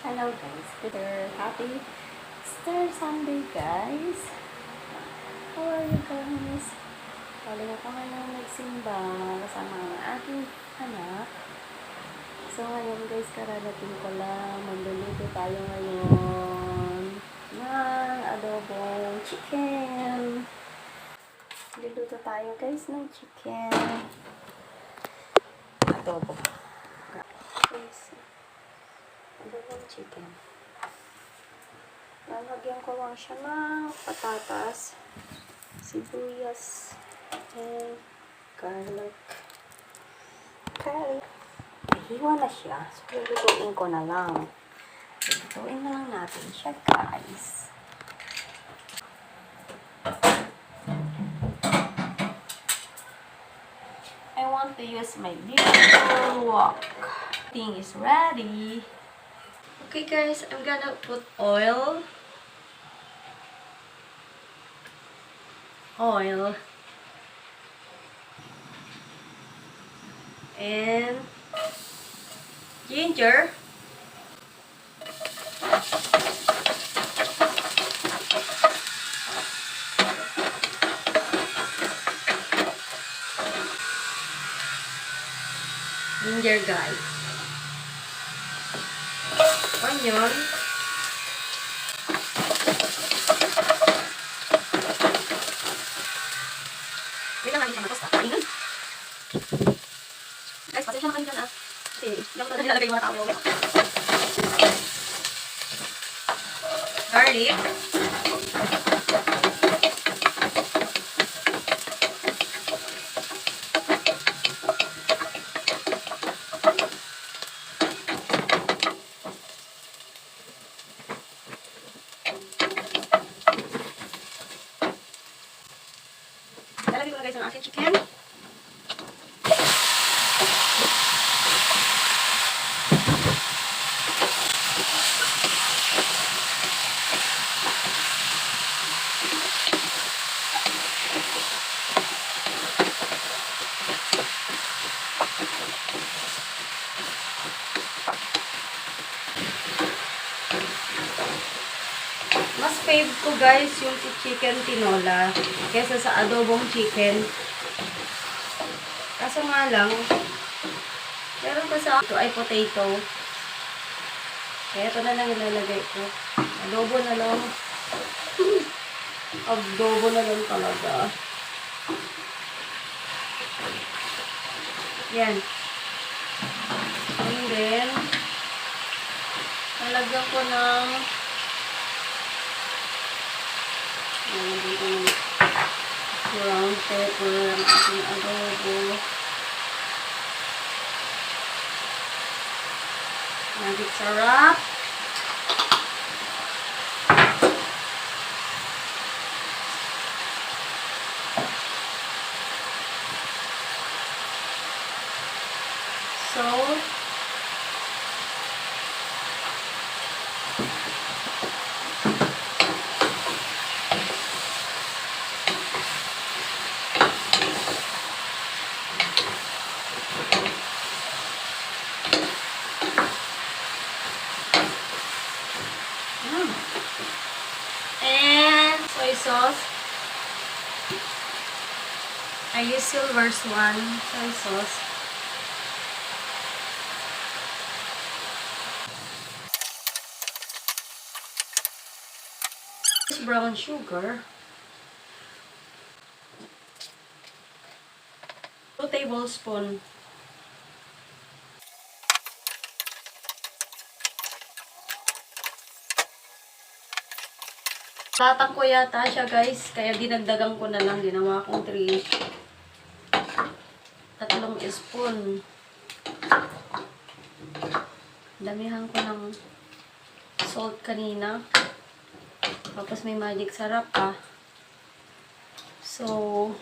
Hello guys, happy Easter Sunday guys. How are you guys? Bali na kami nang nagsimba kasama ang aking anak. So ngayon guys, kararating ko lang. Magluluto tayo ngayon ng adobong chicken. Magluluto tayo guys ng chicken adobo. Guys, adobong chicken. Lalagyan ko lang siya ng patatas, sibuyas, and garlic. Hiwa na siya. So, lulutuin ko na lang. Lulutuin na lang natin siya, guys. I want to use my beautiful wok. Everything is ready. Okay, guys. I'm gonna put oil. And ginger. Ginger, guys. Onion. Wait lang, hindi siya matos. Kainin. Guys, pasensya na kayo dyan, ah. Kasi, hindi ako nilalagay yung mga tao. Garlic. Lalagay ko na guys ang aking chicken. Mas fave ko guys yung chicken tinola kesa sa adobong chicken. Kaso nga lang, meron pa sa ito ay potato. Kaya ito na lang ilalagay ko. Adobo na lang. Adobo na lang talaga. Yan. And then, nalagyan ko ng nalagyan ko ng brown pepper ang aking adobo. Magic sarap. So, and soy sauce. I use silver swan soy sauce. Brown sugar. 2 tablespoons. Tatang ko yata siya guys, kaya dinagdagan ko na lang, ginawa kong 3 spoon. Damihan ko ng salt kanina. Tapos may magic sarap pa. So,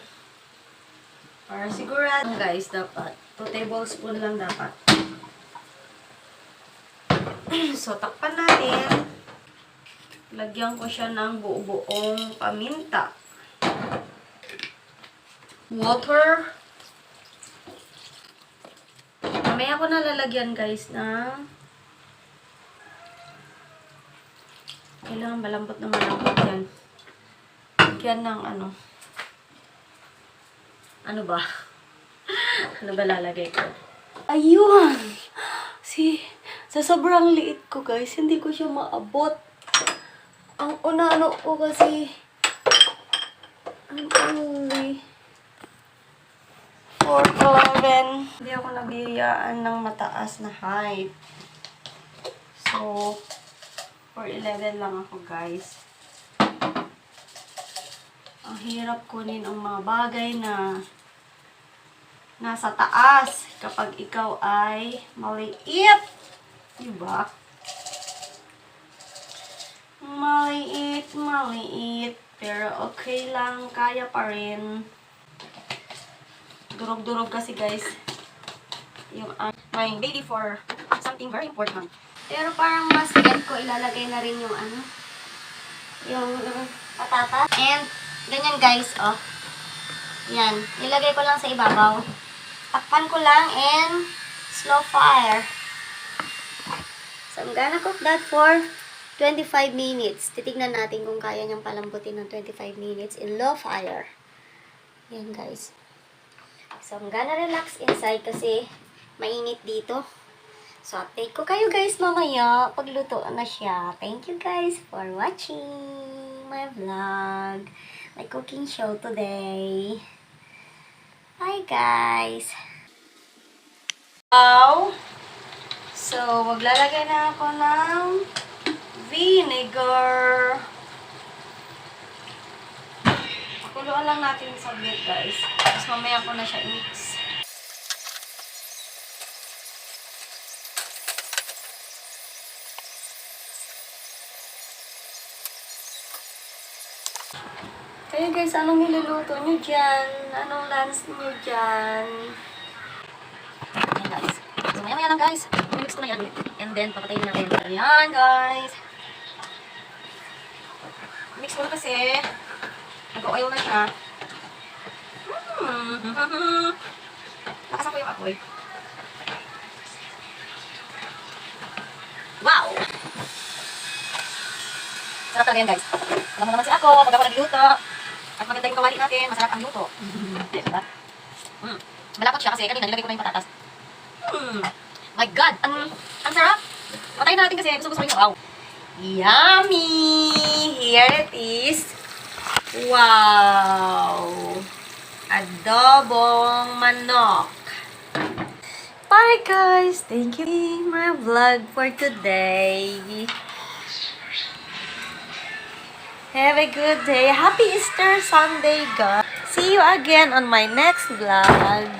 para sigurado guys, dapat 2 tablespoons lang dapat. So, takpan natin. Lagyan ko siya ng buo-buong paminta. Water. Mamaya ko na lalagyan guys ng Kailangan malambot na malambot yan. Yan ng ano. Ano ba? Ano ba lalagay ko? Ayun! Sa sobrang liit ko, guys, hindi ko siya maabot. Ang una-ano ko kasi, I'm only 4'11". Hindi ako nabiyayaan ng mataas na height. So, 4'11" lang ako, guys. Ang hirap kunin ang mga bagay na nasa taas kapag ikaw ay maliit. Diba? Maliit. Pero okay lang. Kaya pa rin. Durog-durog kasi, guys. Yung my baby for something very important. Pero parang mas get ko ilalagay na rin yung ano. Yung patatas. And ganyan, guys. Oh. Yan. Nilagay ko lang sa ibabaw. Takpan ko lang and slow fire. So, I'm gonna cook that for 25 minutes. Titignan natin kung kaya niyang palambutin ng 25 minutes in low fire. Yan, guys. So, I'm gonna relax inside kasi mainit dito. So, update ko kayo, guys, mamaya pagluto na siya. Thank you, guys, for watching my vlog. My cooking show today. Bye, guys. So, maglalagay na ako ng vinegar. Kuluan lang natin sa saglit, guys. Tapos mamaya ko na siya i-mix. Kaya guys, anong niluluto nyo dyan? Anong lunch nyo dyan? Ayan, guys. So, maya lang, guys. Mix ko na yan. And then, papatayin natin. Ayan, guys. Mix ko na kasi. Nag-oil na siya. Lakasan ko yung apoy. Wow! Sarap talaga yan, guys. Alam mo naman si ako, pag ako nagluto. At maganda yung kawali natin, masarap ang luto. Diba? Malapot siya kasi kanina nilagay ko na yung patatas. My God! Ang sarap! Patayin natin kasi gusto ko yung wow. Yummy! Here it is. Wow! Adobong manok. Bye, guys! Thank you for my vlog for today. Have a good day. Happy Easter Sunday, guys. See you again on my next vlog.